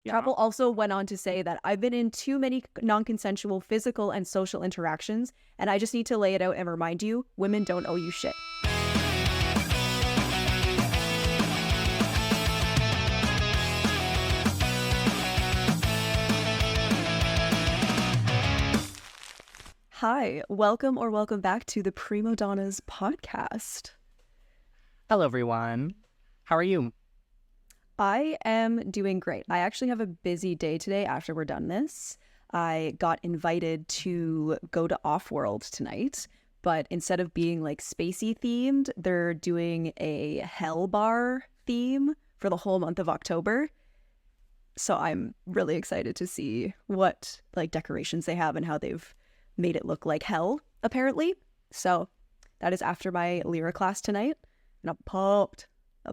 Yeah. Chappell also went on to say that I've been in too many non-consensual physical and social interactions, and I just need to lay it out and remind you, women don't owe you shit. Hi, welcome or welcome back to the Premo Donnas podcast. Hello, everyone. How are you? I am doing great. I actually have a busy day today after we're done this. I got invited to go to Offworld tonight, but instead of being like spacey themed, they're doing a hell bar theme for the whole month of October. So I'm really excited to see what like decorations they have and how they've made it look like hell, apparently. So that is after my Lyra class tonight, and I'm pumped. The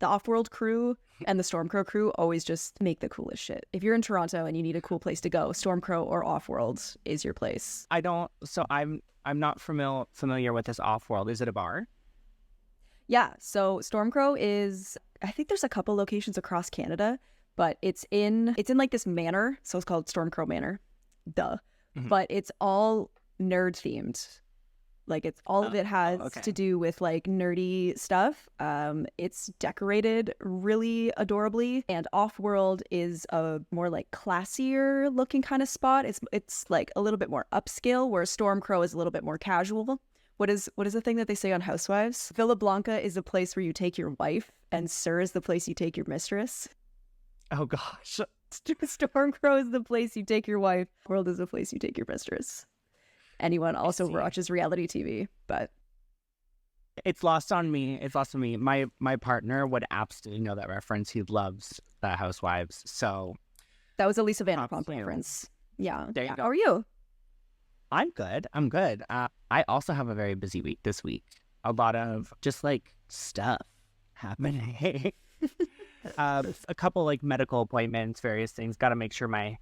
Offworld crew and the Stormcrow crew always just make the coolest shit. If you're in Toronto and you need a cool place to go, Stormcrow or Offworld is your place. I'm not familiar with this Offworld. Is it a bar? Yeah, so Stormcrow is, I think there's a couple locations across Canada, but it's in like this manor, so it's called Stormcrow Manor. Duh. Mm-hmm. But it's all nerd themed. Like it's all of it has to do with like nerdy stuff. It's decorated really adorably, and Offworld is a more like classier looking kind of spot. It's like a little bit more upscale, where Stormcrow is a little bit more casual. What is the thing that they say on Housewives? Villa Blanca is the place where you take your wife, and Sur is the place you take your mistress. Oh gosh. Stormcrow is the place you take your wife. World is the place you take your mistress. Anyone also watches reality TV, but it's lost on me. My partner would absolutely know that reference. He loves the Housewives. So that was a Lisa Vanderpump reference. Yeah. There you go. How are you? I'm good. I also have a very busy week this week. A lot of just like stuff happening. A couple like medical appointments, various things. Got to make sure my,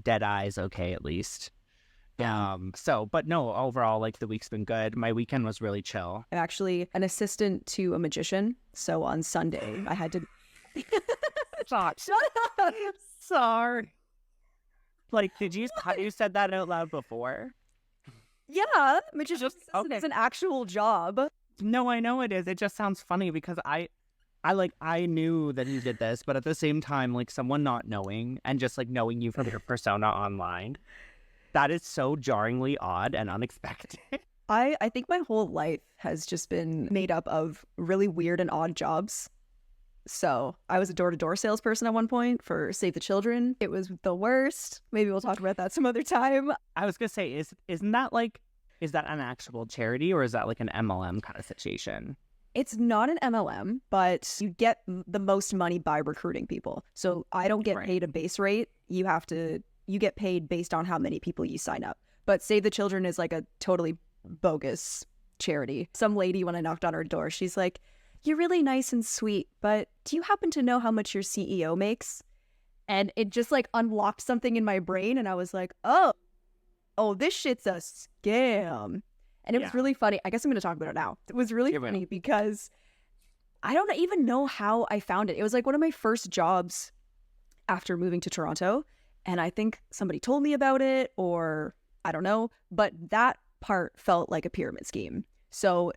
dead eye is okay at least. But no, overall, like the week's been good. My weekend was really chill. I'm actually an assistant to a magician. So on Sunday, I had to... Shut up. Sorry. Like, have you said that out loud before? Yeah, magician assistant is an actual job. No, I know it is. It just sounds funny because I knew that you did this, but at the same time, like someone not knowing and just like knowing you from your persona online, that is so jarringly odd and unexpected. I think my whole life has just been made up of really weird and odd jobs. So I was a door-to-door salesperson at one point for Save the Children. It was the worst. Maybe we'll talk about that some other time. I was gonna say, is that an actual charity or is that like an MLM kind of situation? It's not an MLM, but you get the most money by recruiting people. So I don't get paid a base rate. You get paid based on how many people you sign up. But Save the Children is like a totally bogus charity. Some lady, when I knocked on her door, she's like, "You're really nice and sweet, but do you happen to know how much your CEO makes?" And it just like unlocked something in my brain, and I was like, oh, this shit's a scam. And it was really funny. I guess I'm going to talk about it now. It was really funny because I don't even know how I found it. It was like one of my first jobs after moving to Toronto. And I think somebody told me about it, or I don't know. But that part felt like a pyramid scheme. So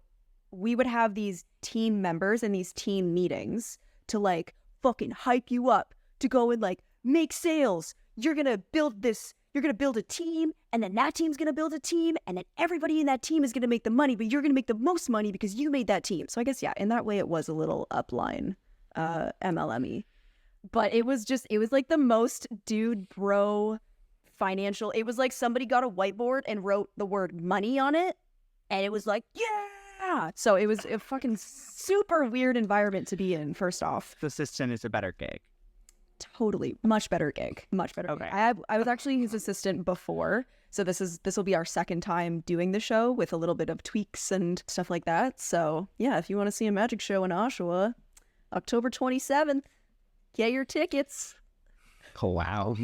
we would have these team members and these team meetings to like fucking hype you up to go and like make sales. You're going to build this. You're going to build a team, and then that team's going to build a team, and then everybody in that team is going to make the money, but you're going to make the most money because you made that team. So I guess, yeah, in that way, it was a little upline MLM-y. But it was like the most dude bro financial. It was like somebody got a whiteboard and wrote the word money on it, and it was like, yeah. So it was a fucking super weird environment to be in, first off. The assistant is a better gig. Totally. Much better gig. Okay. I was actually his assistant before. So this will be our second time doing the show with a little bit of tweaks and stuff like that. So yeah, if you want to see a magic show in Oshawa, October 27th, get your tickets. Oh, wow.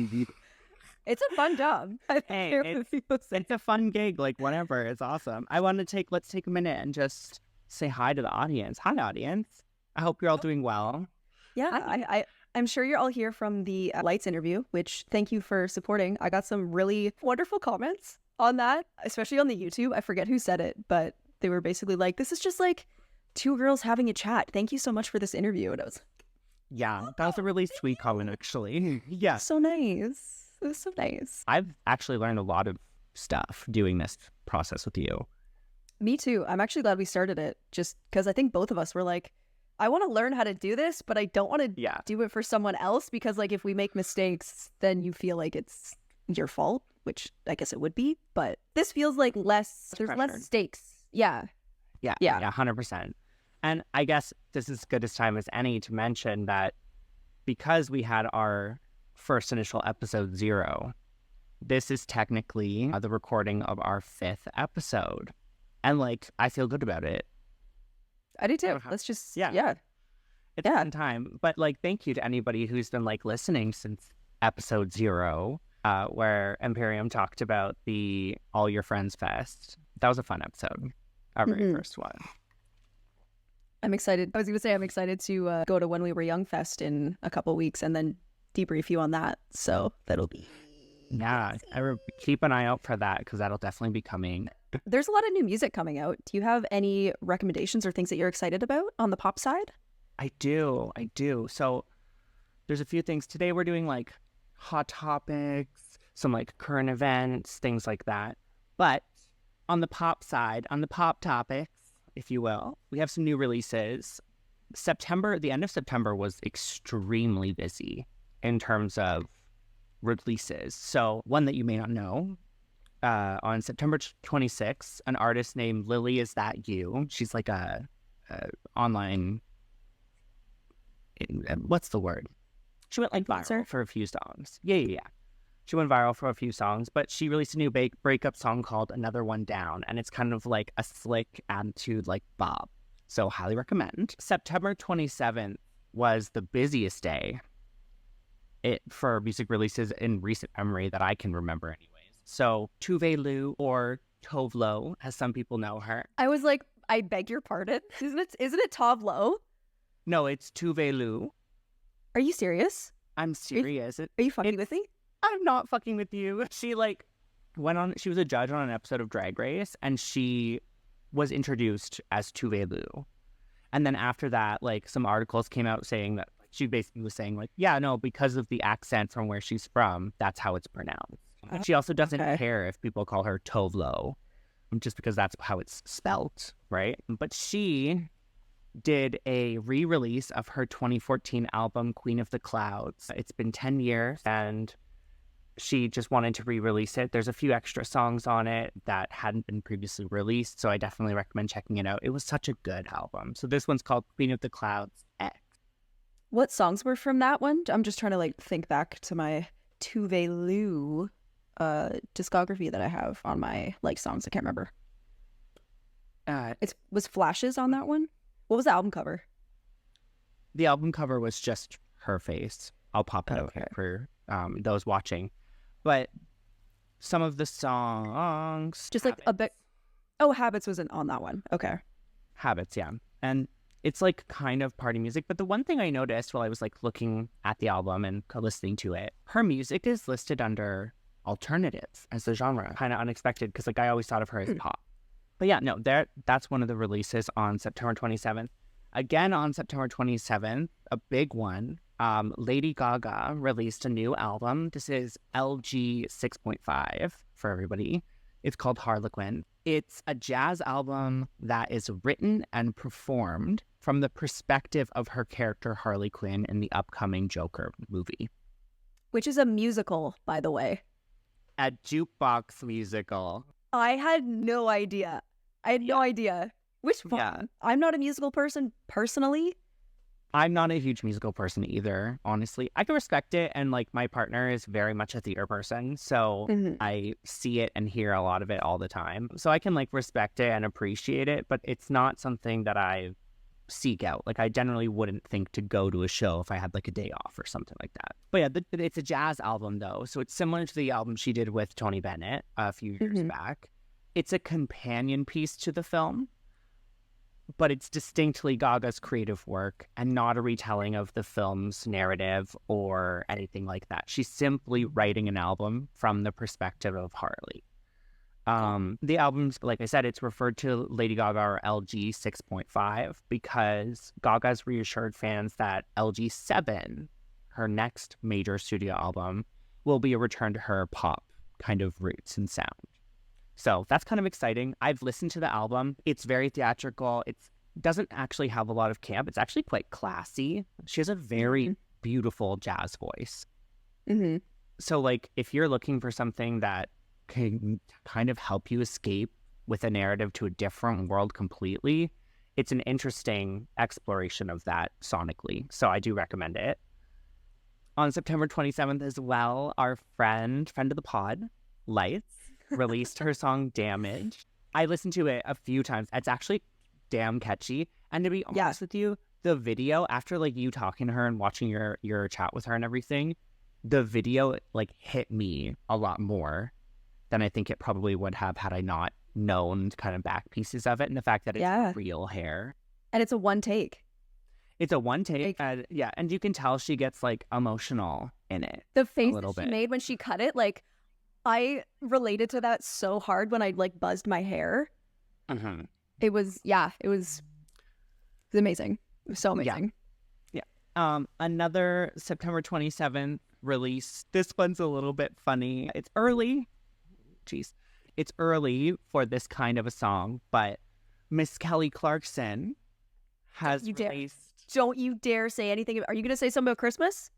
It's a fun job. Hey, it's a fun gig. Like, whatever. It's awesome. Let's take a minute and just say hi to the audience. Hi, audience. I hope you're all doing well. Yeah, I'm sure you're all here from the Lights interview, which thank you for supporting. I got some really wonderful comments on that, especially on the YouTube. I forget who said it, but they were basically like, this is just like two girls having a chat. Thank you so much for this interview. And I was Yeah, that was a really sweet comment, actually. Yeah. so nice. It was so nice. I've actually learned a lot of stuff doing this process with you. Me too. I'm actually glad we started it just because I think both of us were like, I want to learn how to do this, but I don't want to do it for someone else because like if we make mistakes, then you feel like it's your fault, which I guess it would be. But this feels like there's less stakes. Yeah. Yeah, 100%. And I guess this is as good as time as any to mention that because we had our first initial episode 0, this is technically the recording of our 5th episode. And like, I feel good about it. I do too. Let's just, It's been time. But like, thank you to anybody who's been like listening since episode 0, where Emperium talked about the All Your Friends Fest. That was a fun episode. Our very first one. I'm excited. I was going to say, I'm excited to go to When We Were Young Fest in a couple weeks and then debrief you on that. So that'll be... Yeah, keep an eye out for that because that'll definitely be coming. There's a lot of new music coming out. Do you have any recommendations or things that you're excited about on the pop side? I do. So there's a few things. Today we're doing like hot topics, some like current events, things like that. But on the pop side, on the pop topics, if you will, we have some new releases. The end of September was extremely busy in terms of releases. So one that you may not know, on September 26th, an artist named Lily Is That You? She's like a online, what's the word? She went like viral for a few songs. Yeah. She went viral for a few songs, but she released a new breakup song called Another One Down, and it's kind of like a slick attitude like Bob. So highly recommend. September 27th was the busiest day for music releases in recent memory that I can remember anyways. So Tuve Lu, or Tove Lo, as some people know her. I was like, I beg your pardon. Isn't it Tove Lo? No, it's Tuve Lu. Are you serious? I'm serious. Are you fucking with me? I'm not fucking with you. She like she was a judge on an episode of Drag Race, and she was introduced as Tuve Lu. And then after that, like some articles came out saying that she basically was saying like, yeah, no, because of the accent from where she's from, that's how it's pronounced. She also doesn't care if people call her Tove Lo, just because that's how it's spelt, right? But she did a re-release of her 2014 album, Queen of the Clouds. It's been 10 years, and she just wanted to re-release it. There's a few extra songs on it that hadn't been previously released, so I definitely recommend checking it out. It was such a good album. So this one's called Queen of the Clouds X. What songs were from that one? I'm just trying to like think back to my Tuve Lu discography that I have on my like songs. I can't remember. It was Flashes on that one. What was the album cover? The album cover was just her face. I'll pop it out here for those watching. But some of the songs, just like a bit. Oh, Habits wasn't on that one. Okay. Habits, yeah. And it's like kind of party music. But the one thing I noticed while I was like looking at the album and listening to it, her music is listed under alternative as the genre. Kind of unexpected because like I always thought of her as pop. But yeah, no, that's one of the releases on September 27th. Again on September 27th, a big one, Lady Gaga released a new album. This is LG 6.5 for everybody. It's called Harlequin. It's a jazz album that is written and performed from the perspective of her character Harley Quinn in the upcoming Joker movie. Which is a musical, by the way. A jukebox musical. I had no idea. Which one? Yeah. I'm not a musical person personally. I'm not a huge musical person either, honestly. I can respect it, and like my partner is very much a theater person, so I see it and hear a lot of it all the time. So I can like respect it and appreciate it, but it's not something that I seek out. Like I generally wouldn't think to go to a show if I had like a day off or something like that. But yeah, it's a jazz album though, so it's similar to the album she did with Tony Bennett a few years back. It's a companion piece to the film. but it's distinctly Gaga's creative work and not a retelling of the film's narrative or anything like that. She's simply writing an album from the perspective of Harley. The album's, like I said, it's referred to Lady Gaga or LG 6.5 because Gaga's reassured fans that LG 7, her next major studio album, will be a return to her pop kind of roots and sound. So that's kind of exciting. I've listened to the album. It's very theatrical. It doesn't actually have a lot of camp. It's actually quite classy. She has a very beautiful jazz voice. Mm-hmm. So, like, if you're looking for something that can kind of help you escape with a narrative to a different world completely, it's an interesting exploration of that sonically. So I do recommend it. On September 27th as well, our friend of the pod, Lights, released her song Damage. I listened to it a few times. It's actually damn catchy. And to be honest with you, the video, after like you talking to her and watching your chat with her and everything, the video like hit me a lot more than I think it probably would have had I not known kind of back pieces of it, and the fact that it's real hair. And it's a one take. It's a one take. And you can tell she gets like emotional in it. The face that she made when she cut it, like, I related to that so hard when I like buzzed my hair. Mm-hmm. It was amazing. It was so amazing. Yeah. Another September 27th release. This one's a little bit funny. It's early. It's early for this kind of a song, but Miss Kelly Clarkson has released... Don't you dare say anything. Are you going to say something about Christmas?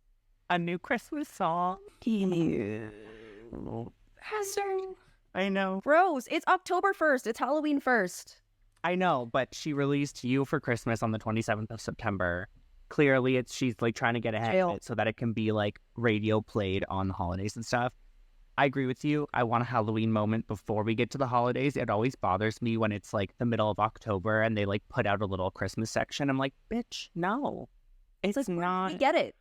A new Christmas song. I know. Rose, it's October 1st. It's Halloween 1st. I know, but she released You for Christmas on the 27th of September. Clearly, she's like trying to get ahead of it so that it can be like radio played on the holidays and stuff. I agree with you. I want a Halloween moment before we get to the holidays. It always bothers me when it's like the middle of October and they like put out a little Christmas section. I'm like, bitch, no. It's like, not. We get it.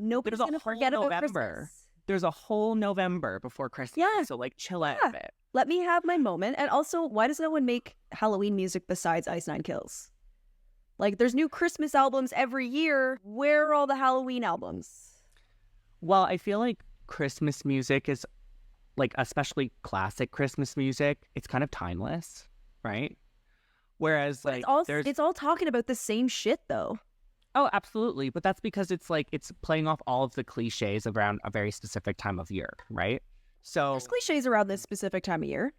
Nobody's going to forget about Christmas. There's a whole November before Christmas. Yeah. So like chill out a bit. Let me have my moment. And also, why does no one make Halloween music besides Ice Nine Kills? Like, there's new Christmas albums every year. Where are all the Halloween albums? Well, I feel like Christmas music is, like, especially classic Christmas music, it's kind of timeless, right? Whereas, like, it's all talking about the same shit, though. Oh, absolutely. But that's because it's, like, it's playing off all of the cliches around a very specific time of year, right? So there's cliches around this specific time of year.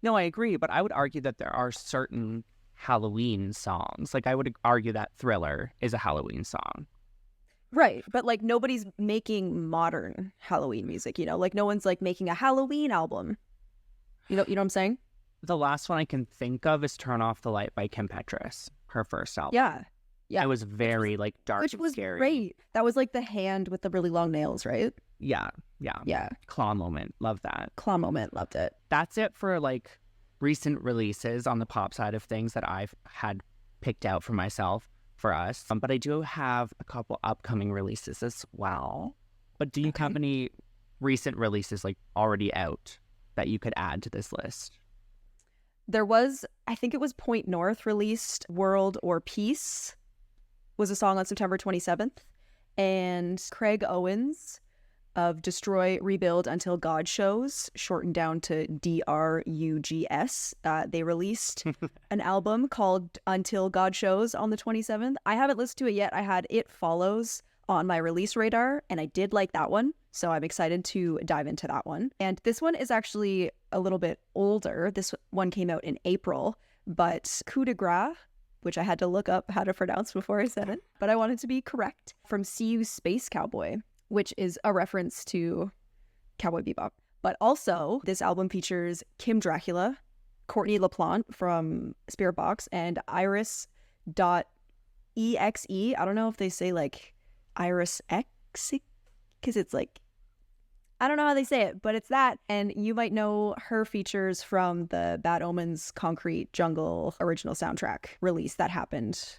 No, I agree. But I would argue that there are certain Halloween songs. Like, I would argue that Thriller is a Halloween song. Right, but like nobody's making modern Halloween music, you know? Like no one's like making a Halloween album. You know what I'm saying? The last one I can think of is Turn Off the Light by Kim Petras, her first album. Yeah. It was very like dark and scary. Which was great. That was like the hand with the really long nails, right? Yeah. Claw moment. Love that. Claw moment. Loved it. That's it for like recent releases on the pop side of things that I've had picked out for myself. For us, but I do have a couple upcoming releases as well. But do you have any recent releases like already out that you could add to this list? There was, I think it was Point North released World or Peace was a song on September 27th, and Craig Owens of Destroy, Rebuild Until God Shows, shortened down to DRUGS. They released an album called Until God Shows on the 27th. I haven't listened to it yet. I had It Follows on my release radar, and I did like that one. So I'm excited to dive into that one. And this one is actually a little bit older. This one came out in April, but Coup de Grace, which I had to look up how to pronounce before I said it, but I wanted to be correct, from See You Space Cowboy, which is a reference to Cowboy Bebop. But also, this album features Kim Dracula, Courtney LaPlante from Spirit Box, and Iris.exe. I don't know if they say like Iris X, because it's like, I don't know how they say it, but it's that. And you might know her features from the Bad Omens Concrete Jungle original soundtrack release that happened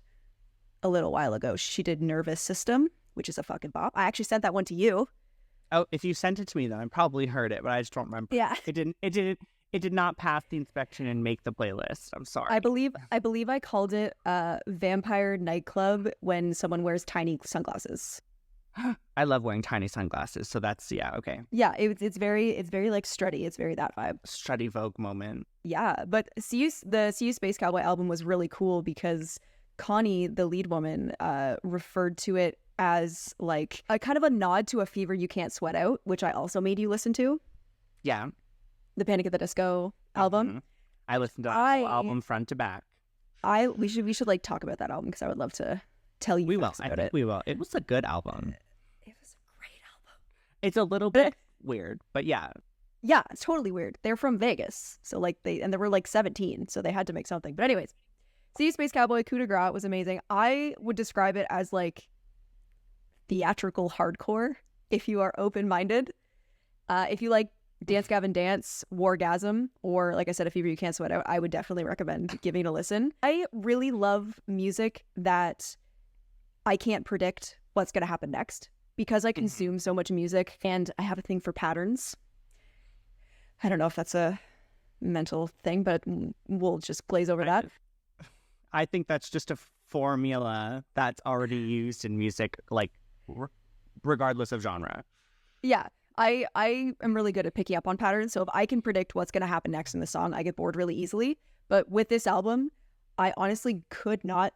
a little while ago. She did Nervous System, which is a fucking bop. I actually sent that one to you. Oh, if you sent it to me, then I probably heard it, but I just don't remember. Yeah. It It did not pass the inspection and make the playlist. I'm sorry. I believe I called it Vampire Nightclub when someone wears tiny sunglasses. I love wearing tiny sunglasses, so that's okay. Yeah, it's very like strutty. It's very that vibe. Strutty Vogue moment. Yeah, but the See You Space Cowboy album was really cool because Connie, the lead woman, referred to it as like a kind of a nod to A Fever You Can't Sweat Out, which I also made you listen to. Yeah. The Panic at the Disco album. Mm-hmm. I listened to the whole album front to back. We should like talk about that album because I would love to tell you. We will. I think we will. It was a good album. It was a great album. It's a little bit weird, but yeah. Yeah, it's totally weird. They're from Vegas, so like they were like 17, so they had to make something. But anyways, See You Space Cowboy, Coup de Grace was amazing. I would describe it as like theatrical hardcore if you are open-minded. If you like Dance Gavin Dance, Wargasm, or like I said, A Fever You Can't Sweat Out, I would definitely recommend giving it a listen. I really love music that I can't predict what's going to happen next because I consume so much music and I have a thing for patterns. I don't know if that's a mental thing, but we'll just glaze over that. I think that's just a formula that's already used in music, like regardless of genre. Yeah. I am really good at picking up on patterns. So if I can predict what's going to happen next in the song, I get bored really easily. But with this album, I honestly could not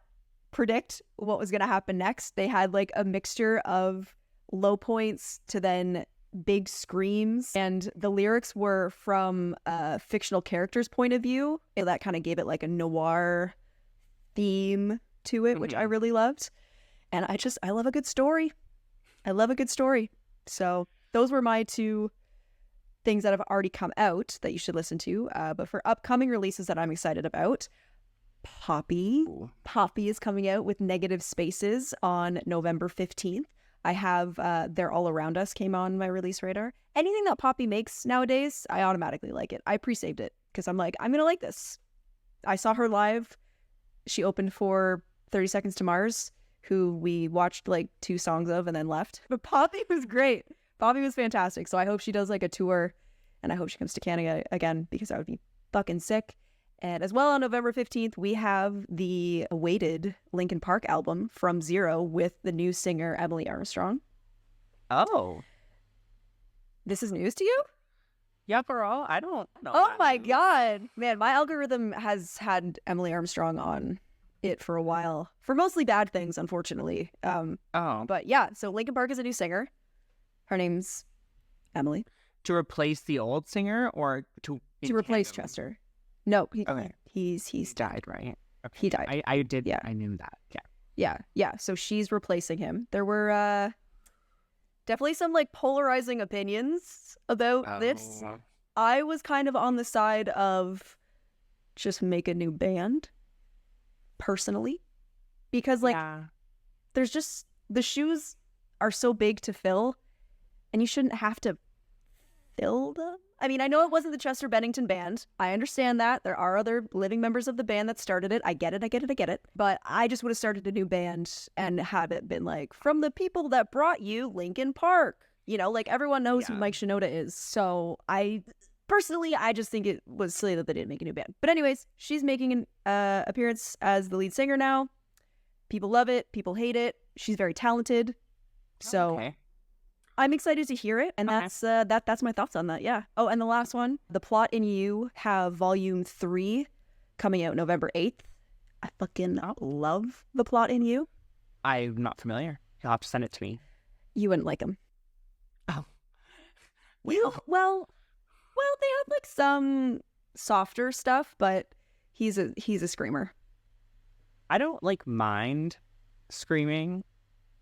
predict what was going to happen next. They had like a mixture of low points to then big screams. And the lyrics were from a fictional character's point of view. So that kind of gave it like a noir theme to it, which I really loved. And I love a good story. I love a good story. So those were my two things that have already come out that you should listen to. But for upcoming releases that I'm excited about, Poppy. Ooh. Poppy is coming out with Negative Spaces on November 15th. I have They're All Around Us came on my release radar. Anything that Poppy makes nowadays, I automatically like it. I pre-saved it because I'm like, I'm going to like this. I saw her live. She opened for 30 Seconds to Mars, who we watched like 2 songs of and then left. But Poppy was great. Poppy was fantastic. So I hope she does like a tour and I hope she comes to Canada again because I would be fucking sick. And as well on November 15th, we have the awaited Linkin Park album From Zero with the new singer Emily Armstrong. Oh. This is news to you? Yeah, girl. I don't know. Oh my God. Man, my algorithm has had Emily Armstrong on it for a while. For mostly bad things, unfortunately. But yeah, so Linkin Park is a new singer. Her name's Emily. To replace the old singer or to replace Chester? No. He's died, right? Okay. He died. I did. Yeah. I knew that. Yeah. So she's replacing him. There were definitely some like polarizing opinions about this. I was kind of on the side of just make a new band, personally, because like there's just the shoes are so big to fill. And you shouldn't have to fill them. I mean, I know it wasn't the Chester Bennington band. I understand that. There are other living members of the band that started it. I get it. But I just would have started a new band and have it been like, from the people that brought you Linkin Park. You know, like everyone knows who Mike Shinoda is. So I just think it was silly that they didn't make a new band. But anyways, she's making an appearance as the lead singer now. People love it. People hate it. She's very talented. So... Okay. I'm excited to hear it, and that's my thoughts on that. Yeah. Oh, and the last one, The Plot in You have Volume 3 coming out November 8th. I fucking love The Plot in You. I'm not familiar. You'll have to send it to me. You wouldn't like him. Oh. Well, they have like some softer stuff, but he's a screamer. I don't like mind screaming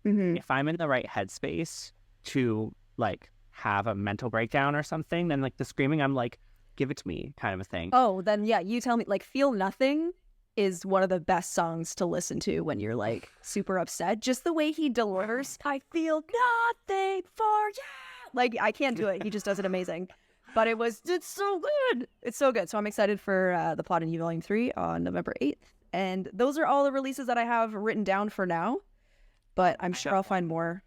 if I'm in the right headspace to like have a mental breakdown or something. Then like the screaming, I'm like, give it to me kind of a thing. Oh, then yeah, you tell me. Like Feel Nothing is one of the best songs to listen to when you're like super upset. Just the way he delivers, I feel nothing for you. Like I can't do it. He just does it amazing. But it's so good. It's so good. So I'm excited for The Plot in You Volume 3 on November 8th. And those are all the releases that I have written down for now. But I'm sure I'll find more.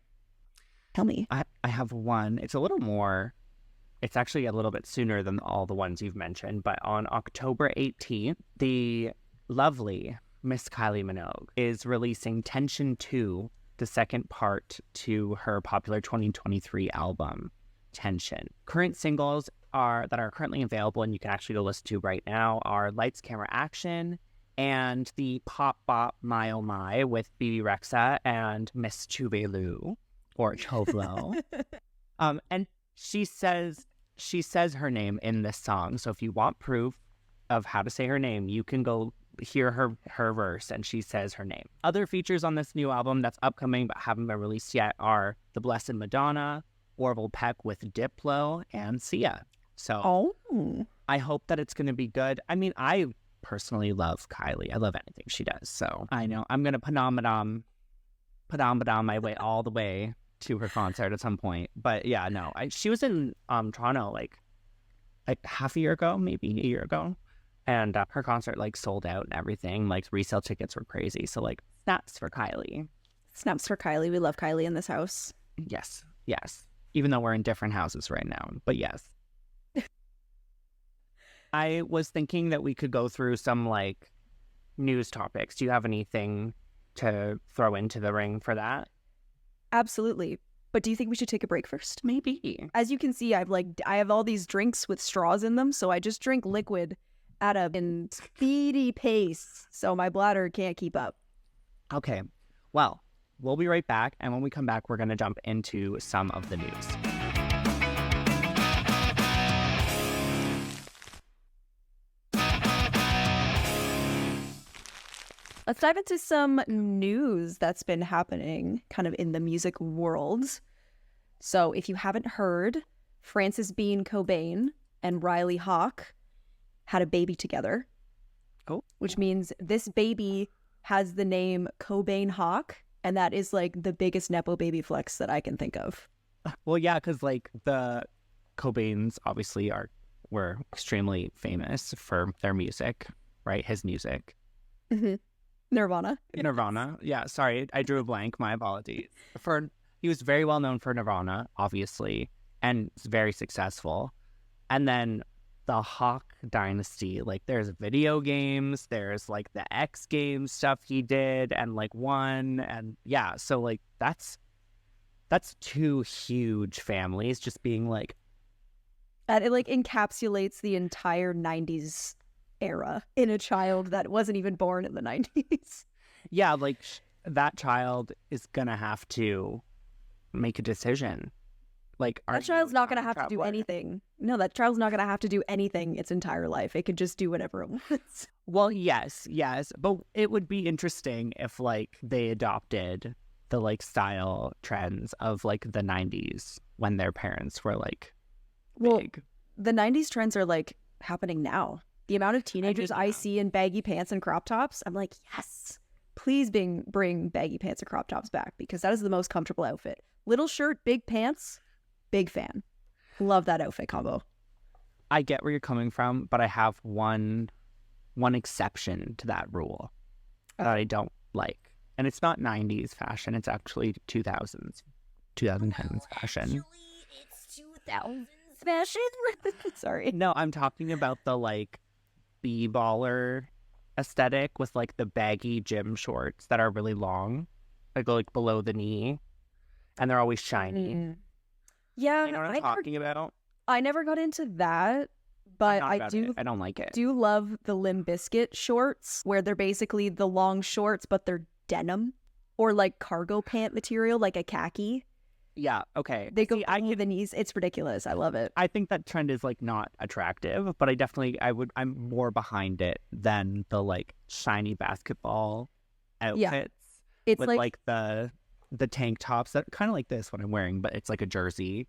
Tell me. I have one. It's a little more it's actually a little bit sooner than all the ones you've mentioned, but on October 18th, the lovely Miss Kylie Minogue is releasing Tension 2, the second part to her popular 2023 album, Tension. Current singles that are currently available and you can actually go listen to right now are Lights, Camera, Action, and the pop bop My Oh My with BB Rexa and Miss Chuvelu or Chovlo. And she says her name in this song. So if you want proof of how to say her name, you can go hear her verse and she says her name. Other features on this new album that's upcoming but haven't been released yet are The Blessed Madonna, Orville Peck with Diplo, and Sia. So I hope that it's going to be good. I mean, I personally love Kylie. I love anything she does. So I know I'm going to padam my way all the way to her concert at some point. But yeah, no, she was in Toronto like half a year ago, maybe a year ago. And her concert like sold out and everything. Like resale tickets were crazy. So like snaps for Kylie. Snaps for Kylie. We love Kylie in this house. Yes. Even though we're in different houses right now. But yes. I was thinking that we could go through some like news topics. Do you have anything to throw into the ring for that? Absolutely. But do you think we should take a break first? Maybe. As you can see, I have all these drinks with straws in them, so I just drink liquid at a speedy pace, so my bladder can't keep up. Okay. Well, we'll be right back, and when we come back, we're going to jump into some of the news. Let's dive into some news that's been happening kind of in the music world. So if you haven't heard, Frances Bean Cobain and Riley Hawk had a baby together. Oh. Which means this baby has the name Cobain Hawk, and that is like the biggest Nepo baby flex that I can think of. Well, yeah, because like the Cobains obviously were extremely famous for their music, right? His music. Mm-hmm. Nirvana. Yeah, sorry, I drew a blank. My apologies. He was very well known for Nirvana, obviously, and very successful. And then the Hawk Dynasty, like there's video games, there's like the X Games stuff he did, and like one, and yeah, so like that's two huge families just being like. And it like encapsulates the entire 90s era in a child that wasn't even born in the 90s. Yeah, like that child is gonna have to make a decision. Like that child's not gonna have to do anything. No, that child's not gonna have to do anything its entire life. It could just do whatever it wants. Well, yes, but it would be interesting if like they adopted the like style trends of like the 90s when their parents were like big. Well, the 90s trends are like happening now. The amount of teenagers I see in baggy pants and crop tops, I'm like, yes, please bring baggy pants and crop tops back, because that is the most comfortable outfit. Little shirt, big pants, big fan. Love that outfit combo. I get where you're coming from, but I have one exception to that rule that I don't like. And it's not 90s fashion, it's actually 2010s fashion. It's 2000s fashion? Sorry. No, I'm talking about the like b-baller aesthetic with like the baggy gym shorts that are really long, like go like below the knee, and they're always shiny. Mm-hmm. Yeah, you know what I'm talking about? I never got into that, but I don't like it. Do love the Limp Bizkit shorts, where they're basically the long shorts, but they're denim or like cargo pant material, like a khaki. Yeah, okay. They go below the knees. It's ridiculous. I love it. I think that trend is like not attractive, but I'm more behind it than the like shiny basketball outfits. Yeah. It's with like the tank tops that kind of like this one I'm wearing, but it's like a jersey.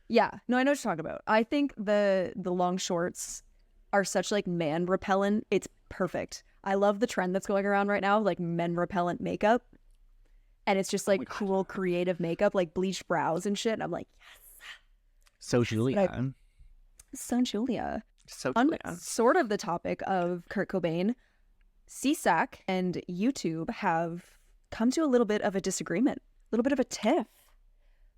Yeah, no, I know what you're talking about. I think the long shorts are such like man repellent. It's perfect. I love the trend that's going around right now, like men repellent makeup. And it's just like cool, creative makeup, like bleached brows and shit. And I'm like, yes. So Julia. On sort of the topic of Kurt Cobain, CSAC and YouTube have come to a little bit of a disagreement, a little bit of a tiff.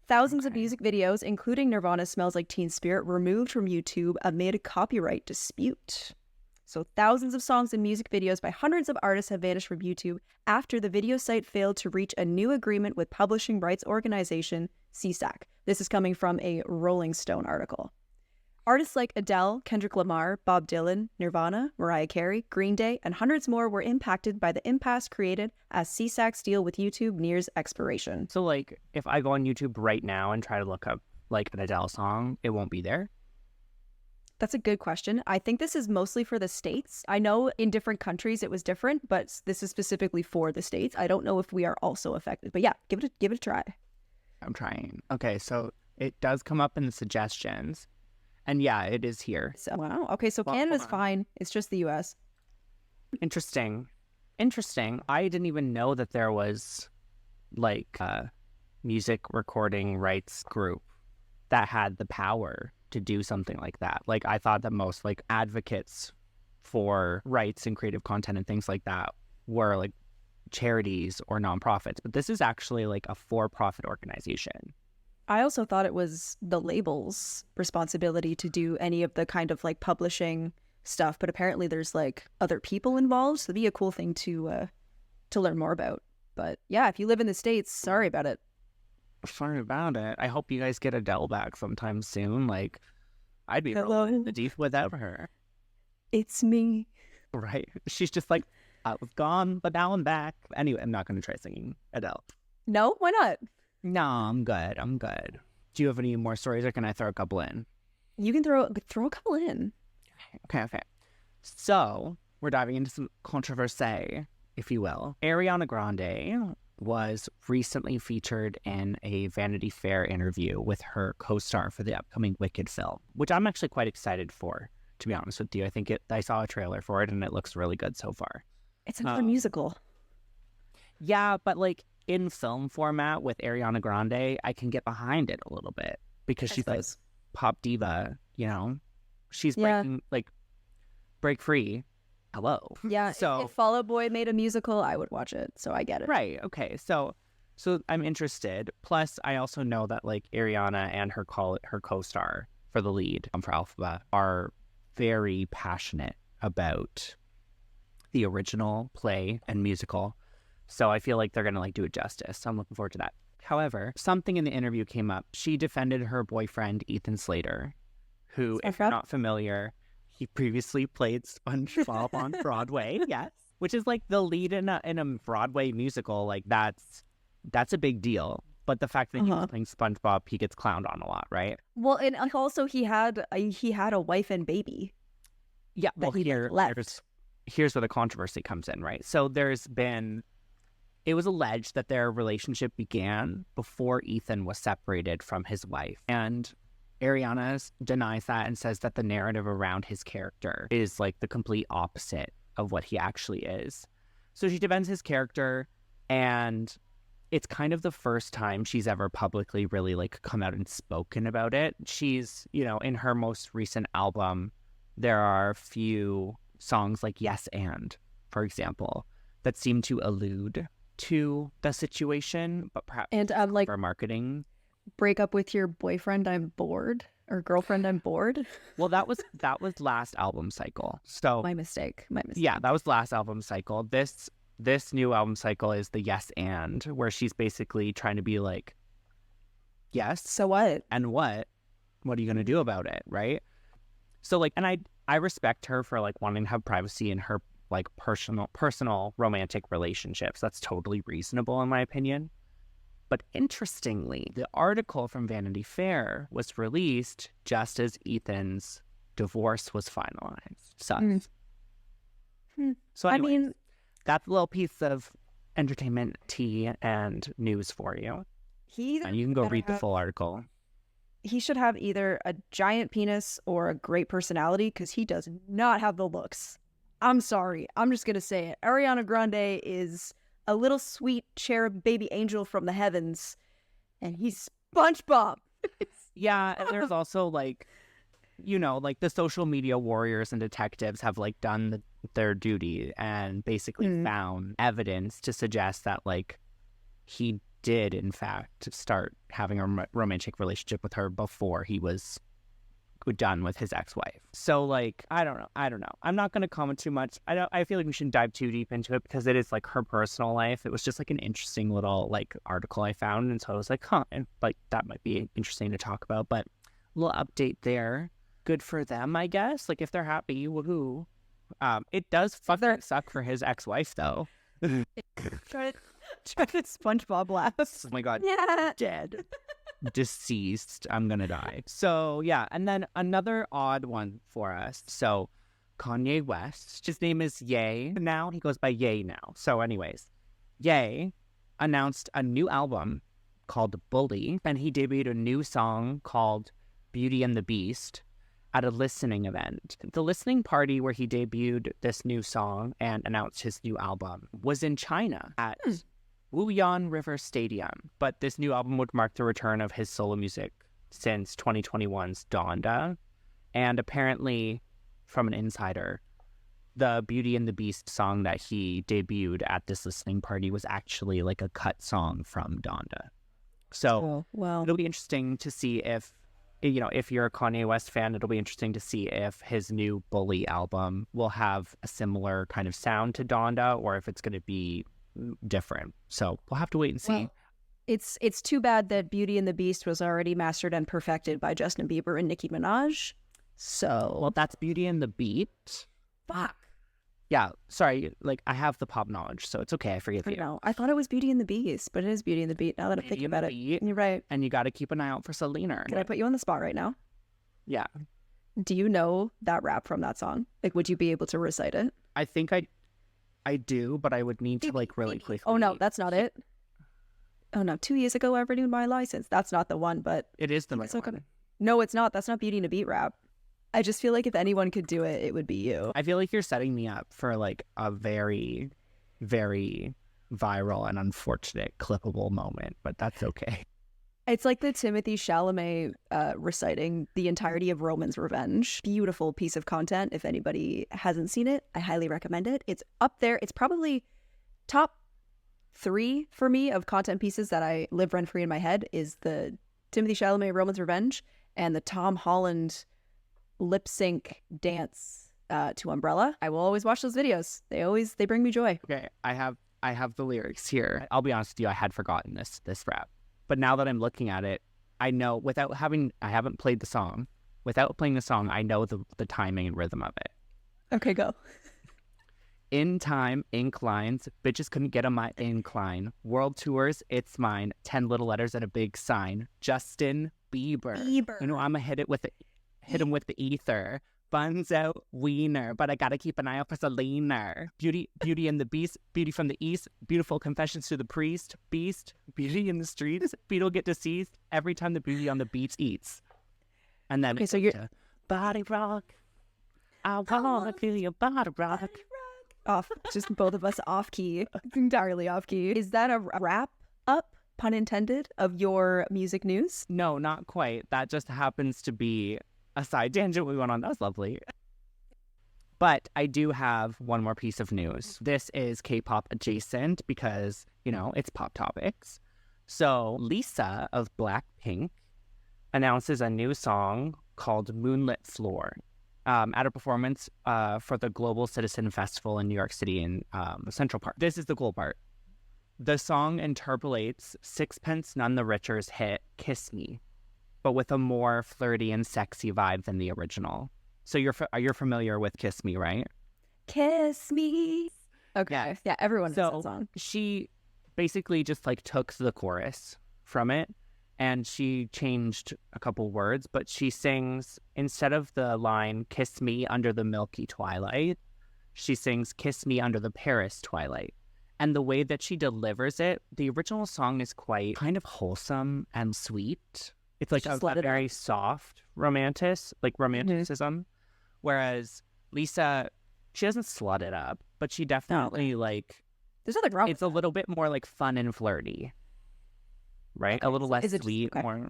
Thousands of music videos, including Nirvana's Smells Like Teen Spirit, were removed from YouTube amid a copyright dispute. So thousands of songs and music videos by hundreds of artists have vanished from YouTube after the video site failed to reach a new agreement with publishing rights organization CSAC. This is coming from a Rolling Stone article. Artists like Adele, Kendrick Lamar, Bob Dylan, Nirvana, Mariah Carey, Green Day, and hundreds more were impacted by the impasse created as CSAC's deal with YouTube nears expiration. So, like, if I go on YouTube right now and try to look up, like, an Adele song, it won't be there? That's a good question. I think this is mostly for the States. I know in different countries it was different, but this is specifically for the States. I don't know if we are also affected. But yeah, give it a try. I'm trying. Okay, so it does come up in the suggestions. And yeah, it is here. So, wow. Okay, so Well, Canada's hold on. fine. It's just the US. Interesting. I didn't even know that there was, like, a music recording rights group that had the power to do something like that. Like, I thought that most, like, advocates for rights and creative content and things like that were, like, charities or nonprofits. But this is actually, like, a for-profit organization. I also thought it was the label's responsibility to do any of the kind of like publishing stuff, but apparently there's like other people involved, so it'd be a cool thing to learn more about. But yeah, if you live in the States, sorry about it. Sorry about it. I hope you guys get Adele back sometime soon. Like, I'd be Hello. rolling in the deep without her. It's me. Right? She's just like, I was gone, but now I'm back. Anyway, I'm not going to try singing Adele. No, why not? No, I'm good. Do you have any more stories, or can I throw a couple in? You can throw a couple in. Okay. So, we're diving into some controversy, if you will. Ariana Grande was recently featured in a Vanity Fair interview with her co-star for the upcoming Wicked film, which I'm actually quite excited for, to be honest with you. I saw a trailer for it, and it looks really good so far. It's another musical. Yeah, but like in film format with Ariana Grande, I can get behind it a little bit because she's like pop diva, you know? She's breaking, like, break free. Hello. Yeah, So if Fall Out Boy made a musical, I would watch it, so I get it. right, okay. So I'm interested. Plus, I also know that like Ariana and her co-star for the lead for Alphaba are very passionate about the original play and musical. So I feel like they're going to like do it justice. So I'm looking forward to that. However, something in the interview came up. She defended her boyfriend, Ethan Slater, who, if you're not familiar, he previously played SpongeBob on Broadway. Yes. Which is like the lead in a Broadway musical. Like that's a big deal. But the fact that he's playing SpongeBob, he gets clowned on a lot, right? Well, and also he had a wife and baby. Yeah. Well, here's where the controversy comes in, right? So it was alleged that their relationship began before Ethan was separated from his wife. And Ariana denies that and says that the narrative around his character is like the complete opposite of what he actually is. So she defends his character, and it's kind of the first time she's ever publicly really like come out and spoken about it. She's, in her most recent album, there are a few songs like Yes and, for example, that seem to allude to the situation, but perhaps like for marketing. Break up with your boyfriend, I'm bored, or girlfriend, I'm bored. Well, that was last album cycle. So my mistake. Yeah, that was last album cycle. This new album cycle is the Yes and, where she's basically trying to be like, yes, so what? And what are you gonna do about it, right? So like, and I respect her for like wanting to have privacy in her like personal romantic relationships. That's totally reasonable in my opinion. But interestingly, the article from Vanity Fair was released just as Ethan's divorce was finalized. So anyways, I mean, that's a little piece of entertainment tea and news for you. And you can go read the full article. He should have either a giant penis or a great personality, because he does not have the looks. I'm sorry. I'm just going to say it. Ariana Grande is a little sweet cherub baby angel from the heavens, and he's SpongeBob. Yeah, and there's also like, like the social media warriors and detectives have like done their duty and basically found evidence to suggest that like he did, in fact, start having a romantic relationship with her before he was done with his ex-wife. So, like, I don't know. I'm not going to comment too much. I feel like we shouldn't dive too deep into it because it is, like, her personal life. It was just, like, an interesting little, like, article I found. And so I was like, and, like, that might be interesting to talk about. But a little update there. Good for them, I guess. Like, if they're happy, woohoo. It does suck for his ex-wife, though. Try to SpongeBob laugh. Oh my God. Yeah. Dead. Deceased. I'm gonna die. So yeah, and then another odd one for us. So Kanye West, his name is Ye now. He goes by Ye now. So anyways, Ye announced a new album called Bully, and he debuted a new song called Beauty and the Beast at a listening event. The listening party where he debuted this new song and announced his new album was in China at Wuyan River Stadium, but this new album would mark the return of his solo music since 2021's Donda. And apparently, from an insider, the Beauty and the Beast song that he debuted at this listening party was actually like a cut song from Donda. So it'll be interesting to see if you're a Kanye West fan, it'll be interesting to see if his new Bully album will have a similar kind of sound to Donda or if it's going to be different. So we'll have to wait and see. Well, it's too bad that Beauty and the Beast was already mastered and perfected by Justin Bieber and Nicki Minaj. So well, that's Beauty and the Beat. Fuck. Yeah, sorry. Like, I have the pop knowledge, so it's okay. I forgive you. No, I thought it was Beauty and the Beast, but it is Beauty and the Beat. Now that I'm thinking about it, you're right. And you got to keep an eye out for Selena. Can I put you on the spot right now? Yeah. Do you know that rap from that song? Like, would you be able to recite it? I think I do, but I would need to, like, really quickly. Oh, no, that's not it. Oh, no, 2 years ago I renewed my license. That's not the one, but... It is the right one. No, it's not. That's not Beauty and the Beat rap. I just feel like if anyone could do it, it would be you. I feel like you're setting me up for, like, a very, very viral and unfortunate clippable moment, but that's okay. It's like the Timothée Chalamet reciting the entirety of Roman's Revenge. Beautiful piece of content. If anybody hasn't seen it, I highly recommend it. It's up there. It's probably top 3 for me of content pieces that I live rent-free in my head is the Timothée Chalamet Roman's Revenge and the Tom Holland lip sync dance to Umbrella. I will always watch those videos. They bring me joy. Okay, I have the lyrics here. I'll be honest with you, I had forgotten this rap. But now that I'm looking at it, I know I haven't played the song. Without playing the song, I know the timing and rhythm of it. Okay, go. In time, ink lines, bitches couldn't get on my incline. World tours, it's mine. 10 little letters and a big sign. Justin Bieber. You know, I'ma hit him with the ether. Buns out, wiener, but I gotta keep an eye out for Selena. Beauty and the Beast, beauty from the East, beautiful confessions to the priest, beast, beauty in the streets, beetle get deceased every time the beauty on the beats eats. And then okay, so you're body rock. I wanna feel your body rock. Off, just both of us off key, entirely off key. Is that a wrap up, pun intended, of your music news? No, not quite. That just happens to be a side tangent we went on. That was lovely. But I do have one more piece of news. This is K-pop adjacent because, it's pop topics. So Lisa of Blackpink announces a new song called Moonlit Floor at a performance for the Global Citizen Festival in New York City in Central Park. This is the cool part. The song interpolates Sixpence None the Richer's hit Kiss Me, but with a more flirty and sexy vibe than the original. So you're familiar with Kiss Me, right? Kiss Me. Okay. Yes. Yeah, everyone knows that song. She basically just took the chorus from it and she changed a couple words, but she sings, instead of the line, kiss me under the milky twilight, she sings, kiss me under the Paris twilight. And the way that she delivers it, the original song is quite kind of wholesome and sweet. It's like a very soft romanticism. Whereas Lisa, she doesn't slut it up, but she definitely there's nothing wrong. It's a little bit more fun and flirty, right? Okay. A little less sweet, more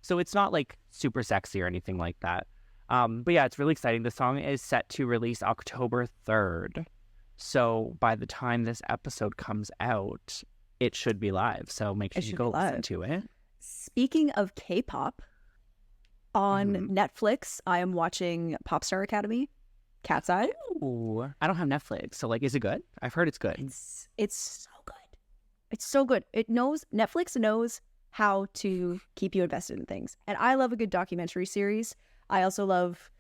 So it's not super sexy or anything like that. But yeah, it's really exciting. The song is set to release October 3rd. So by the time this episode comes out, it should be live. So make sure It you should go be listen live. to it. Speaking of K-pop, on Netflix, I am watching Popstar Academy, Cat's Eye. Ooh, I don't have Netflix, so like, is it good? I've heard it's good. It's so good. It's so good. Netflix knows how to keep you invested in things. And I love a good documentary series. I also love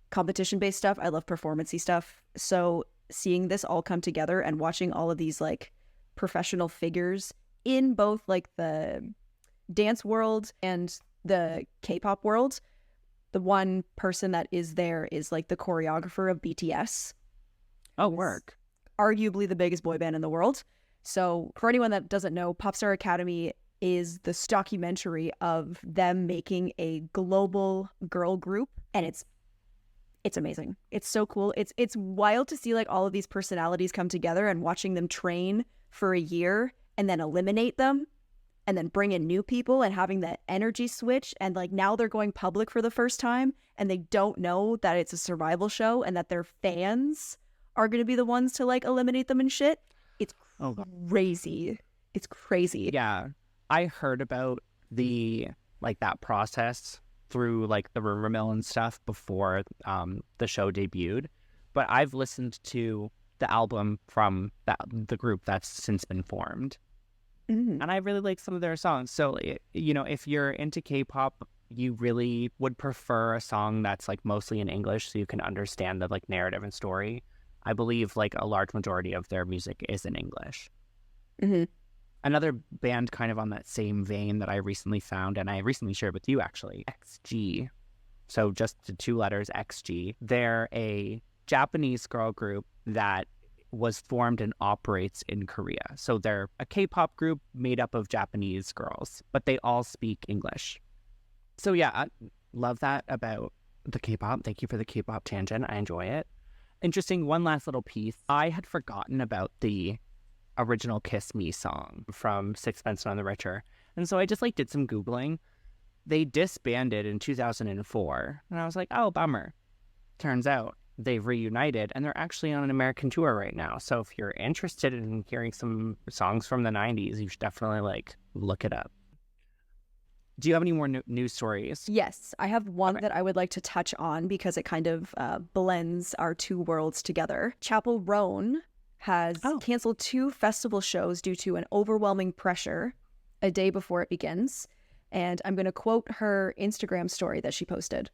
competition-based stuff. I love performance-y stuff. So seeing this all come together and watching all of these like professional figures in both like the dance world and the K-pop world, the one person that is there is like the choreographer of BTS. Oh, work. Arguably the biggest boy band in the world. So for anyone that doesn't know, Popstar Academy is this documentary of them making a global girl group, and it's amazing. It's so cool. It's wild to see like all of these personalities come together and watching them train for a year and then eliminate them and then bring in new people and having that energy switch. And like now they're going public for the first time and they don't know that it's a survival show and that their fans are going to be the ones to like eliminate them and shit. It's crazy. It's crazy. Yeah. I heard about that process through like the rumor mill and stuff before the show debuted. But I've listened to the album from the group that's since been formed. And I really like some of their songs. So, if you're into K-pop, you really would prefer a song that's like mostly in English so you can understand the like narrative and story. I believe like a large majority of their music is in English. Another band kind of on that same vein that I recently found, and I recently shared with you actually, XG. So just the two letters XG. They're a Japanese girl group that was formed and operates in Korea. So they're a K-pop group made up of Japanese girls, but they all speak English. So yeah, I love that about the K-pop. Thank you for the K-pop tangent. I enjoy it. Interesting, one last little piece. I had forgotten about the original Kiss Me song from Sixpence None the Richer. And so I just did some Googling. They disbanded in 2004. And I was like, oh, bummer. Turns out they've reunited and they're actually on an American tour right now. So if you're interested in hearing some songs from the 90s, you should definitely look it up. Do you have any more news stories? Yes, I have one that I would like to touch on because it kind of blends our two worlds together. Chappell Roan has canceled 2 festival shows due to an overwhelming pressure a day before it begins. And I'm going to quote her Instagram story that she posted.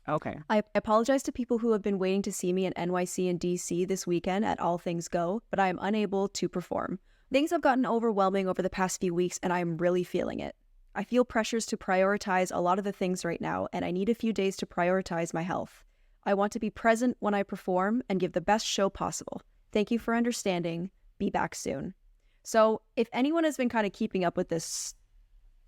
Okay. I apologize to people who have been waiting to see me in NYC and DC this weekend at All Things Go, but I am unable to perform. Things have gotten overwhelming over the past few weeks, and I am really feeling it. I feel pressures to prioritize a lot of the things right now, and I need a few days to prioritize my health. I want to be present when I perform and give the best show possible. Thank you for understanding. Be back soon. So if anyone has been kind of keeping up with this,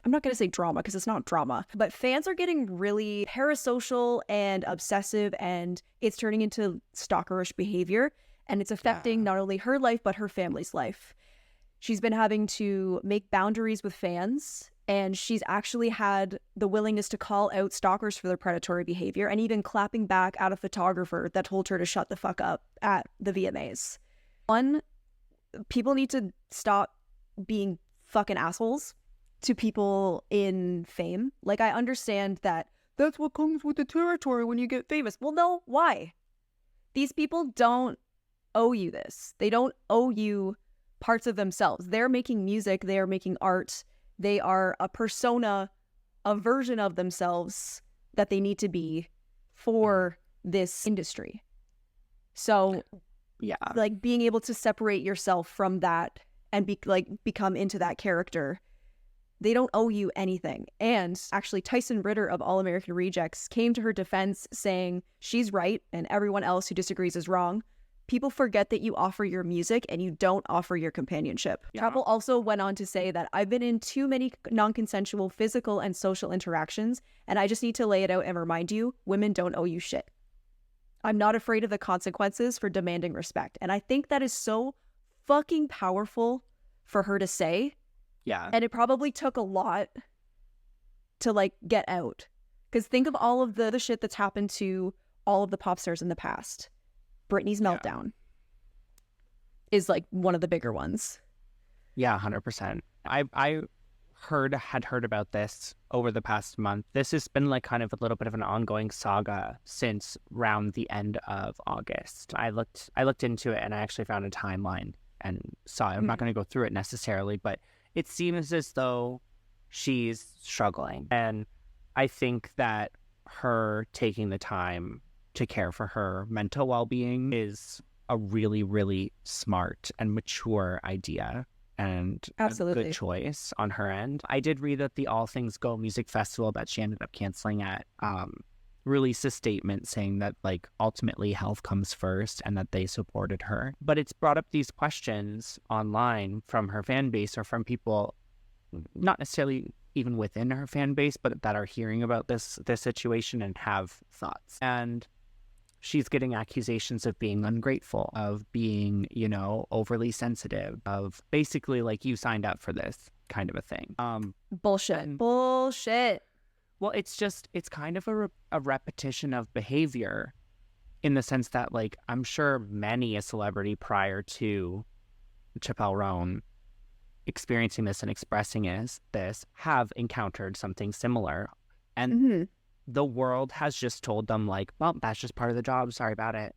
I'm not going to say drama because it's not drama, but fans are getting really parasocial and obsessive, and it's turning into stalkerish behavior, and it's affecting not only her life, but her family's life. She's been having to make boundaries with fans, and she's actually had the willingness to call out stalkers for their predatory behavior and even clapping back at a photographer that told her to shut the fuck up at the VMAs. One, people need to stop being fucking assholes to people in fame. Like, I understand that that's what comes with the territory when you get famous. Well, no, why? These people don't owe you this. They don't owe you parts of themselves. They're making music. They are making art. They are a persona, a version of themselves that they need to be for this industry. So, being able to separate yourself from that and become into that character, they don't owe you anything. And actually, Tyson Ritter of All American Rejects came to her defense saying she's right and everyone else who disagrees is wrong. People forget that you offer your music and you don't offer your companionship. Chappell also went on to say that I've been in too many non-consensual physical and social interactions, and I just need to lay it out and remind you, women don't owe you shit. I'm not afraid of the consequences for demanding respect. And I think that is so fucking powerful for her to say. Yeah. And it probably took a lot to get out. Because think of all of the shit that's happened to all of the pop stars in the past. Britney's meltdown is one of the bigger ones. Yeah, 100%. I had heard about this over the past month. This has been like kind of a little bit of an ongoing saga since around the end of August. I looked into it and I actually found a timeline and saw it. I'm not going to go through it necessarily, but it seems as though she's struggling. And I think that her taking the time to care for her mental well-being is a really, really smart and mature idea and Absolutely. a good choice on her end. I did read that the All Things Go music festival that she ended up canceling at released a statement saying that like ultimately health comes first and that they supported her. But it's brought up these questions online from her fan base or from people not necessarily even within her fan base, but that are hearing about this situation and have thoughts. And she's getting accusations of being ungrateful, of being, overly sensitive, of basically like you signed up for this kind of a thing. Bullshit. Well, it's kind of a repetition of behavior in the sense that like I'm sure many a celebrity prior to Chappell Roan experiencing this and expressing this have encountered something similar. And the world has just told them like, well, that's just part of the job. Sorry about it.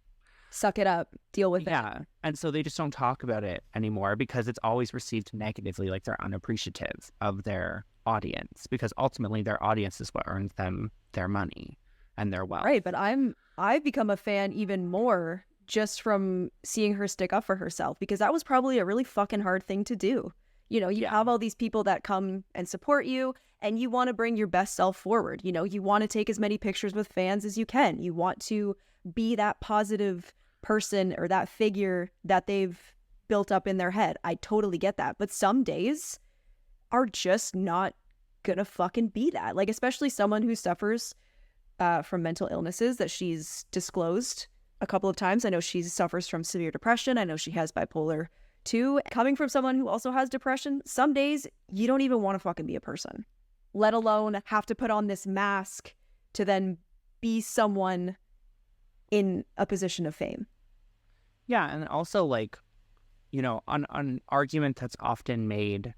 Suck it up. Deal with it. Yeah. And so they just don't talk about it anymore because it's always received negatively. Like they're unappreciative of their audience because ultimately their audience is what earns them their money and their wealth. Right. But I've become a fan even more just from seeing her stick up for herself because that was probably a really fucking hard thing to do. You have all these people that come and support you and you want to bring your best self forward. You want to take as many pictures with fans as you can. You want to be that positive person or that figure that they've built up in their head. I totally get that. But some days are just not gonna fucking be that. Like, especially someone who suffers from mental illnesses that she's disclosed a couple of times. I know she suffers from severe depression. I know she has bipolar 2. Coming from someone who also has depression, some days you don't even want to fucking be a person, let alone have to put on this mask to then be someone in a position of fame. Yeah, and also like, an argument that's often made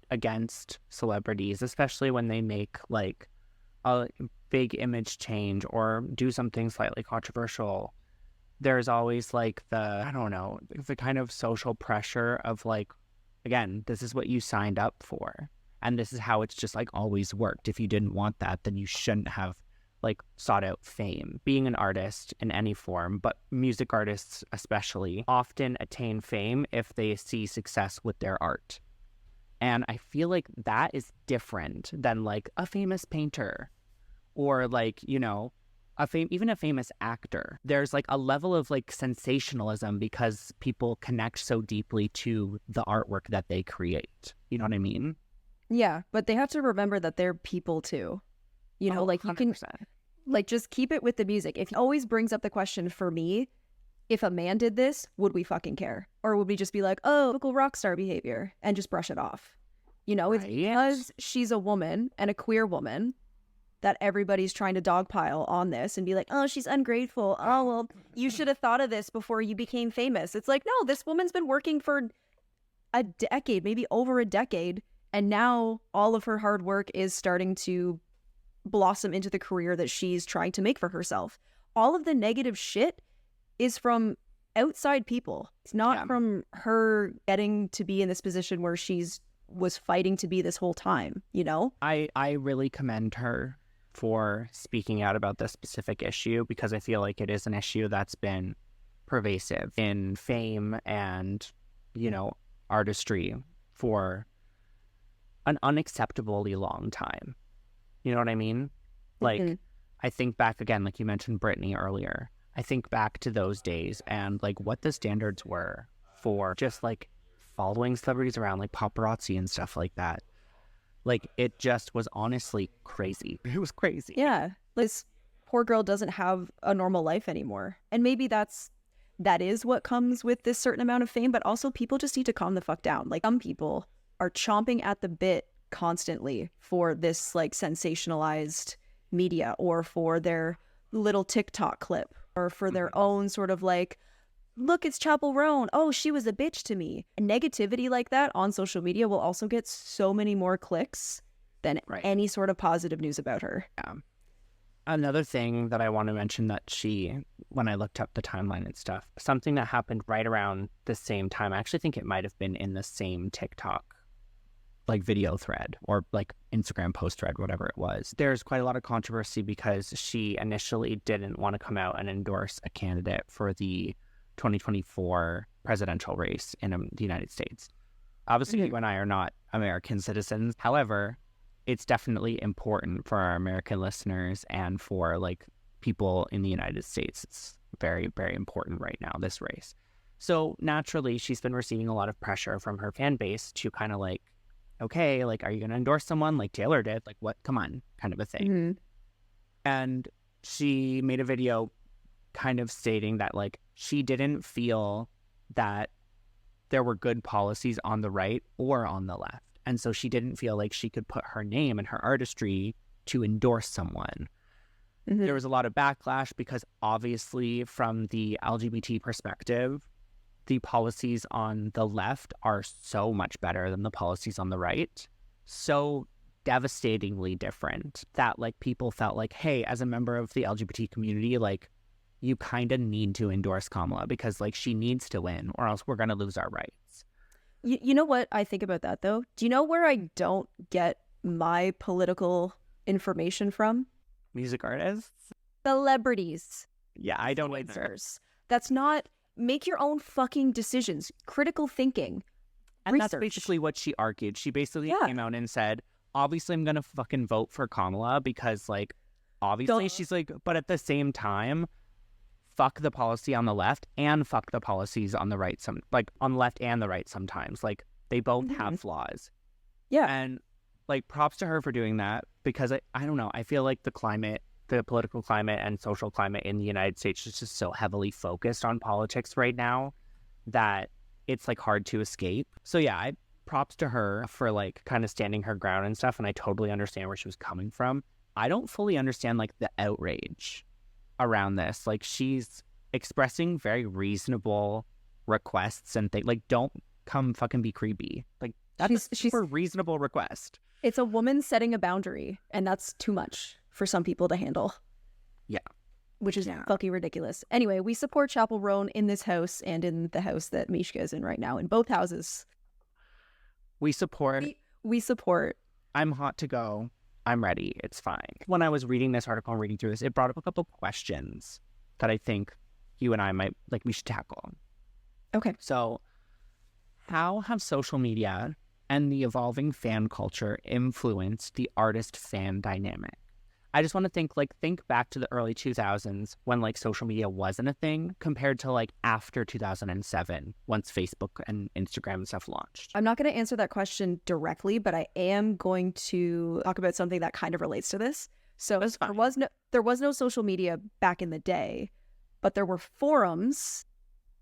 against celebrities, especially when they make like a big image change or do something slightly controversial, there's always like the kind of social pressure of like, again, this is what you signed up for. And this is how it's just like always worked. If you didn't want that, then you shouldn't have like sought out fame. Being an artist in any form, but music artists especially, often attain fame if they see success with their art. And I feel like that is different than like a famous painter or like, even a famous actor. There's like a level of like sensationalism because people connect so deeply to the artwork that they create. You know what I mean? Yeah, but they have to remember that they're people too. Like 100%. You can like just keep it with the music. If it always brings up the question for me, if a man did this, would we fucking care? Or would we just be like, oh, typical rock star behavior and just brush it off? It's because she's a woman and a queer woman that everybody's trying to dogpile on this and be like, oh, she's ungrateful. Oh, well, you should have thought of this before you became famous. It's like, no, this woman's been working for a decade, maybe over a decade. And now all of her hard work is starting to blossom into the career that she's trying to make for herself. All of the negative shit is from outside people. It's not from her getting to be in this position where was fighting to be this whole time, I really commend her for speaking out about this specific issue because I feel like it is an issue that's been pervasive in fame and, artistry for an unacceptably long time. You know what I mean? Like, I think back again, like you mentioned Britney earlier. I think back to those days and like what the standards were for just like following celebrities around, like paparazzi and stuff like that. Like, it just was honestly crazy. It was crazy. Yeah. This poor girl doesn't have a normal life anymore. And maybe that is what comes with this certain amount of fame, but also people just need to calm the fuck down. Like, some people are chomping at the bit constantly for this like sensationalized media or for their little TikTok clip or for their own sort of like, look, it's Chappell Roan. Oh, she was a bitch to me. Negativity like that on social media will also get so many more clicks than any sort of positive news about her. Yeah. Another thing that I want to mention that when I looked up the timeline and stuff, something that happened right around the same time, I actually think it might have been in the same TikTok like video thread or like Instagram post thread, whatever it was. There's quite a lot of controversy because she initially didn't want to come out and endorse a candidate for the 2024 presidential race in the United States. Obviously, you and I are not American citizens. However, it's definitely important for our American listeners and for like people in the United States. It's very, very important right now, this race. So naturally, she's been receiving a lot of pressure from her fan base to kind of like, okay, like, are you going to endorse someone like Taylor did? Like, what? Come on, kind of a thing. And she made a video kind of stating that like she didn't feel that there were good policies on the right or on the left. And so she didn't feel like she could put her name and her artistry to endorse someone. There was a lot of backlash because obviously from the LGBT perspective, the policies on the left are so much better than the policies on the right. So devastatingly different that like people felt like, hey, as a member of the LGBT community, like you kind of need to endorse Kamala because like she needs to win or else we're going to lose our rights. You know what I think about that, though? Do you know where I don't get my political information from? Music artists? Celebrities. Yeah, I don't either. That's not... Make your own fucking decisions. Critical thinking. And research. That's basically what she argued. She basically came out and said, obviously I'm going to fucking vote for Kamala because, like, obviously she's like, but at the same time, fuck the policy on the left and fuck the policies on the right, on the left and the right sometimes. Like, they both have flaws. Yeah. And, like, props to her for doing that because, I don't know, I feel like the political climate and social climate in the United States is just so heavily focused on politics right now that it's, like, hard to escape. So, yeah, props to her for, like, kind of standing her ground and stuff, and I totally understand where she was coming from. I don't fully understand, like, the outrage around this. Like, she's expressing very reasonable requests and things. Like, don't come fucking be creepy. Like, that's a super reasonable request. It's a woman setting a boundary, and that's too much for some people to handle. Yeah. Which is fucking ridiculous. Anyway, we support Chappell Roan in this house and in the house that Mishka is in right now, in both houses. We support. We support. I'm hot to go. I'm ready. It's fine. When I was reading this article and reading through this, it brought up a couple of questions that I think you and I we should tackle. Okay. So, how have social media and the evolving fan culture influenced the artist-fan dynamic? I just want to think back to the early 2000s when, like, social media wasn't a thing compared to, like, after 2007 once Facebook and Instagram and stuff launched. I'm not going to answer that question directly, but I am going to talk about something that kind of relates to this. So there was no social media back in the day, but there were forums.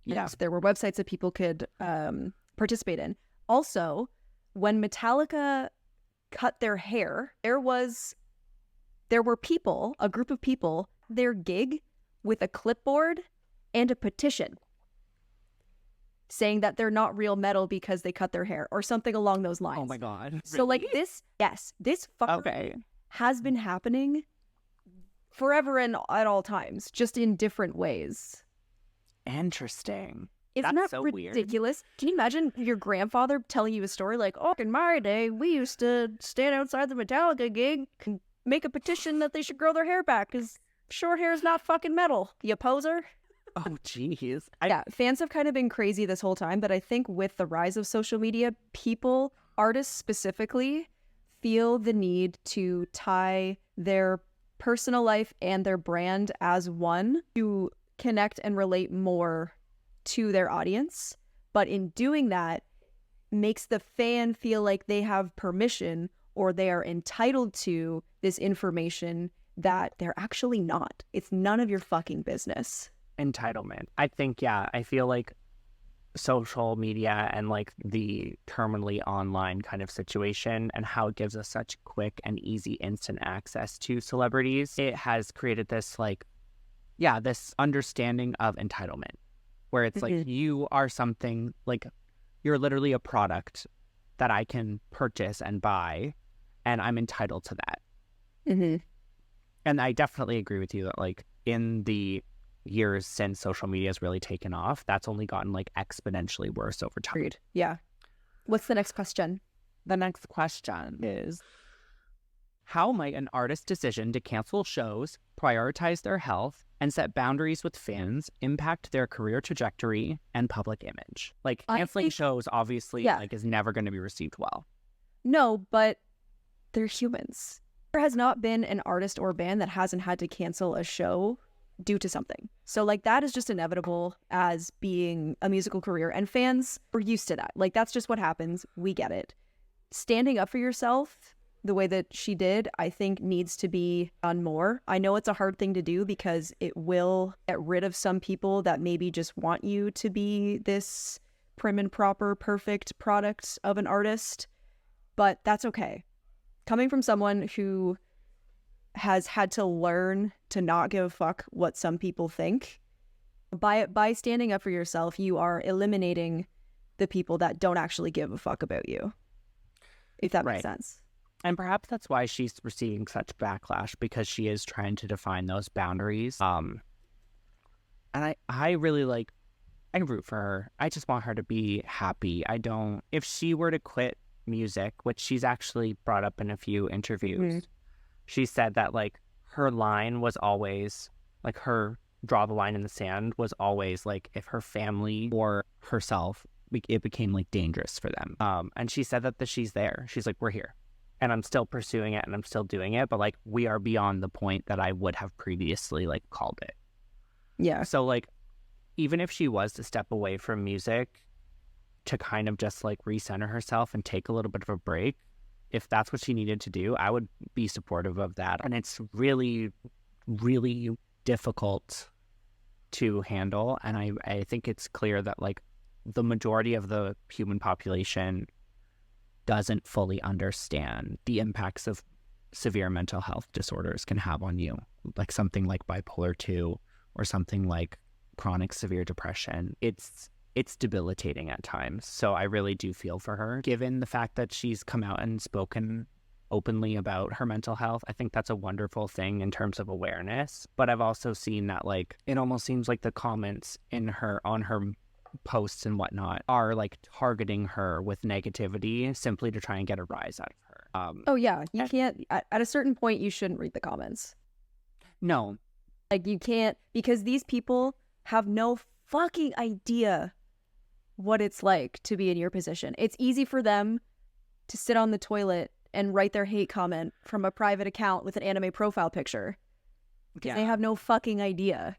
Yeah. There were websites that people could participate in. Also, when Metallica cut their hair, there were people, a group of people, their gig with a clipboard and a petition saying that they're not real metal because they cut their hair or something along those lines. Oh my God. So like this fucker has been happening forever and at all times, just in different ways. Interesting. Isn't That's that so ridiculous? Weird. Can you imagine your grandfather telling you a story like, oh, in my day, we used to stand outside the Metallica gig and make a petition that they should grow their hair back because short hair is not fucking metal, you poser. Oh, jeez. Yeah, fans have kind of been crazy this whole time, but I think with the rise of social media, artists specifically, feel the need to tie their personal life and their brand as one to connect and relate more to their audience, but in doing that makes the fan feel like they have permission or they are entitled to this information that they're actually not. It's none of your fucking business. Entitlement. I think, I feel like social media and like the terminally online kind of situation and how it gives us such quick and easy instant access to celebrities, it has created this this understanding of entitlement. where it's like you are something, like you're literally a product that I can purchase and buy, and I'm entitled to that. And I definitely agree with you that like in the years since social media has really taken off, that's only gotten like exponentially worse over time. Agreed. Yeah. What's the next question? The next question is, how might an artist's decision to cancel shows, prioritize their health, and set boundaries with fans impact their career trajectory and public image? Like, canceling shows obviously like is never going to be received well. No, but they're humans. There has not been an artist or band that hasn't had to cancel a show due to something. So like that is just inevitable as being a musical career, and fans are used to that. Like that's just what happens. We get it. Standing up for yourself the way that she did, I think needs to be done more. I know it's a hard thing to do because it will get rid of some people that maybe just want you to be this prim and proper, perfect product of an artist, but that's okay. Coming from someone who has had to learn to not give a fuck what some people think, by standing up for yourself, you are eliminating the people that don't actually give a fuck about you, if that makes sense. And perhaps that's why she's receiving such backlash, because she is trying to define those boundaries. And I really I root for her. I just want her to be happy. If she were to quit music, which she's actually brought up in a few interviews, she said that like her line was always like, her draw the line in the sand was always like, if her family or herself, it became like dangerous for them. And she said that she's there. She's like, we're here. And I'm still pursuing it and I'm still doing it. But like, we are beyond the point that I would have previously like called it. Yeah. So like, even if she was to step away from music to kind of just like recenter herself and take a little bit of a break, if that's what she needed to do, I would be supportive of that. And it's really, really difficult to handle. And I think it's clear that like the majority of the human population doesn't fully understand the impacts of severe mental health disorders can have on you, like something like bipolar 2 or something like chronic severe depression. It's debilitating at times. So I really do feel for her. Given the fact that she's come out and spoken openly about her mental health, I think that's a wonderful thing in terms of awareness. But I've also seen that like it almost seems like the comments on her posts and whatnot are like targeting her with negativity simply to try and get a rise out of her. Oh yeah, you can't, at a certain point you shouldn't read the comments. No. Like you can't, because these people have no fucking idea what it's like to be in your position. It's easy for them to sit on the toilet and write their hate comment from a private account with an anime profile picture because they have no fucking idea.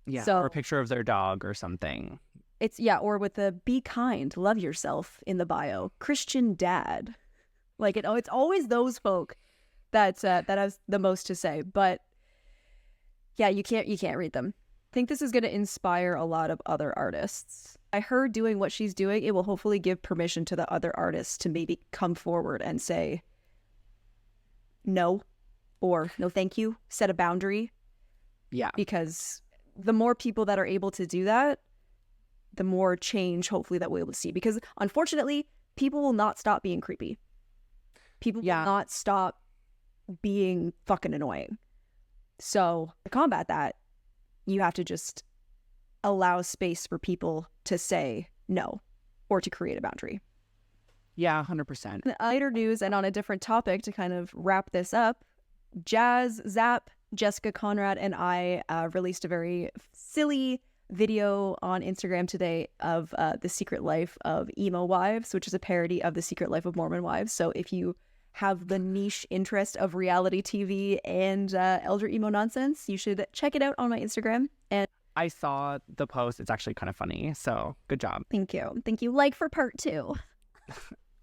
Yeah, so, or a picture of their dog or something. It's, or with the be kind, love yourself in the bio. Christian dad. Like, it's always those folk that has the most to say. But yeah, you can't read them. I think this is going to inspire a lot of other artists. By her doing what she's doing, it will hopefully give permission to the other artists to maybe come forward and say no, or no thank you, set a boundary. Yeah. Because the more people that are able to do that, the more change hopefully that we'll be able to see. Because unfortunately, people will not stop being creepy. People will not stop being fucking annoying. So to combat that, you have to just allow space for people to say no or to create a boundary. Yeah, 100%. In lighter news and on a different topic to kind of wrap this up, Jazz Zap, Jessica Conrad, and I released a very silly video on Instagram today of The Secret Life of Emo Wives, which is a parody of The Secret Life of Mormon Wives. So if you have the niche interest of reality TV and elder emo nonsense, you should check it out on my Instagram. And I saw the post. It's actually kind of funny. So good job. Thank you. Thank you. Like for part 2.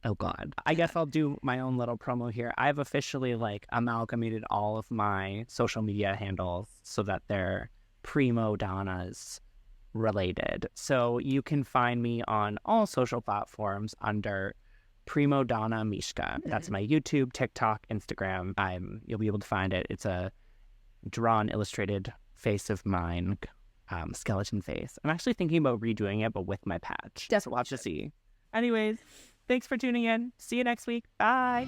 Oh God. I guess I'll do my own little promo here. I've officially amalgamated all of my social media handles so that they're Premo Donnas related. So you can find me on all social platforms under Premo Donna Mishka. That's my YouTube, TikTok, Instagram. You'll be able to find it. It's a drawn, illustrated face of mine skeleton face. I'm actually thinking about redoing it, but with my patch. Definitely So we'll have to see. Anyways, thanks for tuning in. See you next week. Bye.